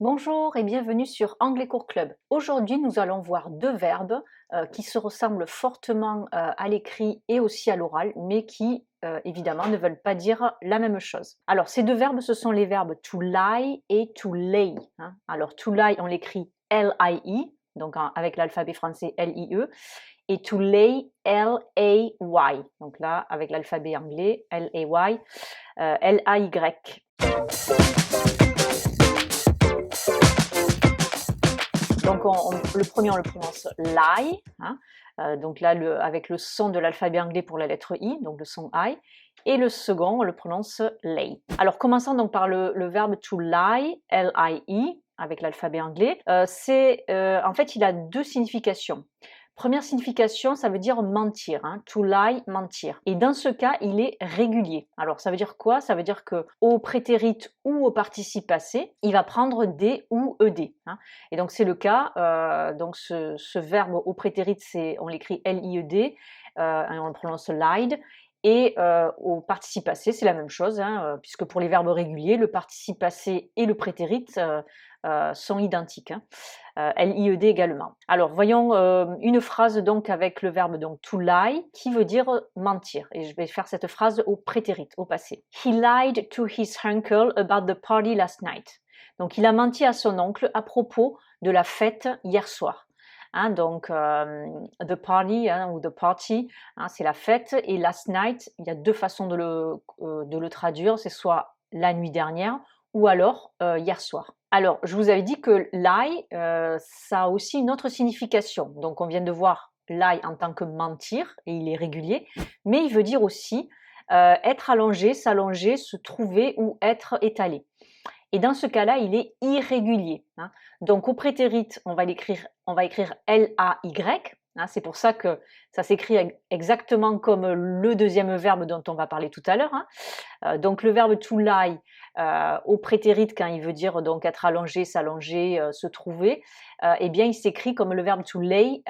Bonjour et bienvenue sur Anglais Cours Club. Aujourd'hui, nous allons voir deux verbes qui se ressemblent fortement à l'écrit et aussi à l'oral, mais qui évidemment ne veulent pas dire la même chose. Alors, ces deux verbes, ce sont les verbes to lie et to lay, hein. Alors, to lie, on l'écrit L-I-E, donc avec l'alphabet français L-I-E, et to lay, L-A-Y. Donc là, avec l'alphabet anglais, L-A-Y, L-A-Y. Donc le premier, on le prononce lie, hein, donc là avec le son de l'alphabet anglais pour la lettre I, donc le son I, et le second, on le prononce lay. Alors commençons donc par le verbe to lie, L-I-E, avec l'alphabet anglais. En fait, il a deux significations. Première signification, ça veut dire mentir, hein, to lie, mentir. Et dans ce cas, il est régulier. Alors, ça veut dire quoi? Ça veut dire que au prétérit ou au participe passé, il va prendre des ou ed. Hein. Et donc, c'est le cas. Donc, ce verbe au prétérit, on l'écrit lied, et on le prononce lied. Et au participe passé, c'est la même chose, hein, puisque pour les verbes réguliers, le participe passé et le prétérit sont identiques. Hein. Lied également. Alors voyons une phrase donc avec le verbe donc to lie qui veut dire mentir. Et je vais faire cette phrase au prétérit, au passé. He lied to his uncle about the party last night. Donc il a menti à son oncle à propos de la fête hier soir. Hein, donc, the party ou the party, hein, c'est la fête. Et last night, il y a deux façons de le traduire. C'est soit la nuit dernière ou alors hier soir. Alors, je vous avais dit que lie, ça a aussi une autre signification. Donc, on vient de voir lie en tant que mentir, et il est régulier, mais il veut dire aussi être allongé, s'allonger, se trouver ou être étalé. Et dans ce cas-là, il est irrégulier. Hein. Donc, au prétérit, on va écrire L-A-Y. Hein, c'est pour ça que ça s'écrit exactement comme le deuxième verbe dont on va parler tout à l'heure. Hein. Donc, le verbe to lie, au prétérit, quand il veut dire donc être allongé, s'allonger, se trouver, eh bien il s'écrit comme le verbe to lay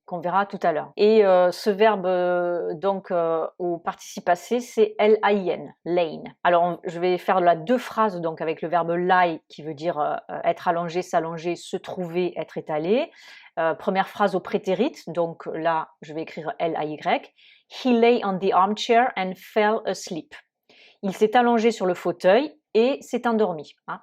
qu'on verra tout à l'heure. Et ce verbe donc au participe passé, c'est L-A-I-N, lain. Alors je vais faire là deux phrases donc avec le verbe lie qui veut dire être allongé, s'allonger, se trouver, être étalé. Première phrase au prétérit, donc là je vais écrire L-A-Y. He lay on the armchair and fell asleep. Il s'est allongé sur le fauteuil et s'est endormi. Hein.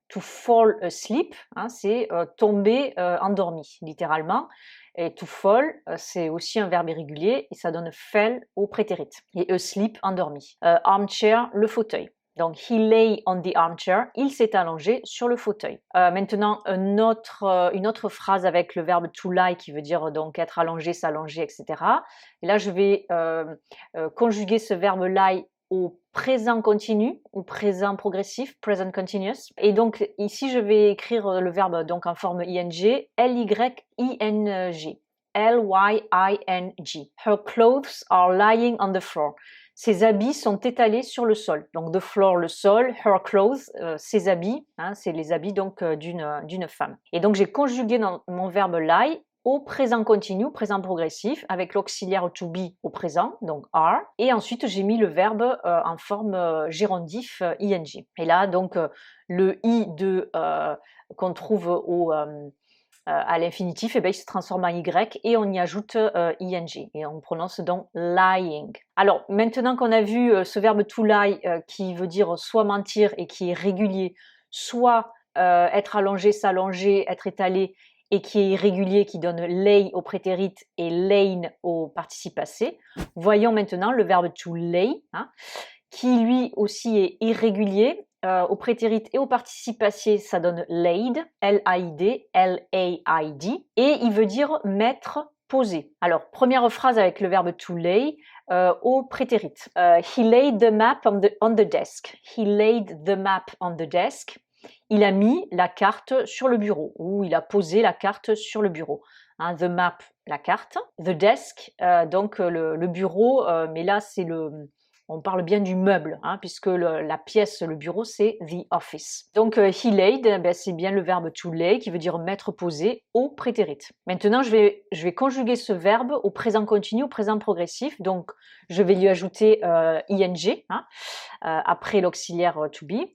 To fall asleep, hein, c'est tomber endormi, littéralement. Et to fall, c'est aussi un verbe irrégulier et ça donne fell au prétérit. Et asleep, endormi. Armchair, le fauteuil. Donc, he lay on the armchair, il s'est allongé sur le fauteuil. Maintenant, une autre phrase avec le verbe to lie qui veut dire donc être allongé, s'allonger, etc. Et là, je vais conjuguer ce verbe lie au présent continu ou présent progressif, present continuous. Et donc ici, je vais écrire le verbe donc en forme ing, L-Y-I-N-G. L-Y-I-N-G. Her clothes are lying on the floor. Ses habits sont étalés sur le sol. Donc the floor, le sol, her clothes, ses habits, hein, c'est les habits donc d'une femme. Et donc j'ai conjugué dans mon verbe lie au présent continu, présent progressif, avec l'auxiliaire to be au présent, donc are, et ensuite j'ai mis le verbe en forme gérondif ing. Et là, donc, le i qu'on trouve à l'infinitif, eh bien, il se transforme en y et on y ajoute ing, et on prononce donc lying. Alors, maintenant qu'on a vu ce verbe to lie qui veut dire soit mentir et qui est régulier, soit être allongé, s'allonger, être étalé, et qui est irrégulier, qui donne lay au prétérit et lain au participe passé. Voyons maintenant le verbe to lay, hein, qui lui aussi est irrégulier. Au prétérit et au participe passé, ça donne laid, L-A-I-D, L-A-I-D, et il veut dire mettre, poser. Alors, première phrase avec le verbe to lay au prétérit. He laid the map on the desk. He laid the map on the desk. Il a mis la carte sur le bureau, ou il a posé la carte sur le bureau. Hein, the map, la carte. The desk, donc le bureau, mais là on parle bien du meuble, hein, puisque la pièce, le bureau, c'est the office. Donc he laid, c'est bien le verbe to lay, qui veut dire mettre, poser, au prétérit. Maintenant, je vais conjuguer ce verbe au présent continu, au présent progressif. Donc, je vais lui ajouter ing, hein, après l'auxiliaire to be.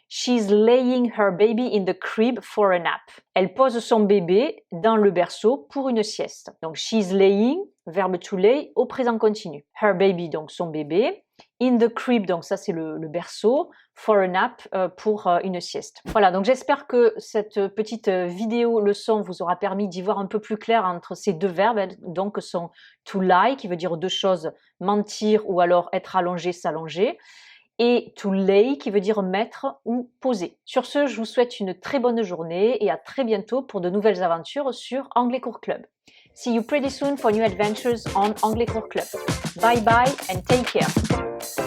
She's laying her baby in the crib for a nap. Elle pose son bébé dans le berceau pour une sieste. Donc, she's laying, verbe to lay, au présent continu. Her baby, donc son bébé. In the crib, donc ça c'est le berceau. For a nap, pour une sieste. Voilà, donc j'espère que cette petite vidéo leçon vous aura permis d'y voir un peu plus clair entre ces deux verbes, donc sont to lie, qui veut dire deux choses, mentir ou alors être allongé, s'allonger, et to lay, qui veut dire mettre ou poser. Sur ce, je vous souhaite une très bonne journée et à très bientôt pour de nouvelles aventures sur Anglais Cours Club. See you pretty soon for new adventures on Anglais Cours Club. Bye bye and take care.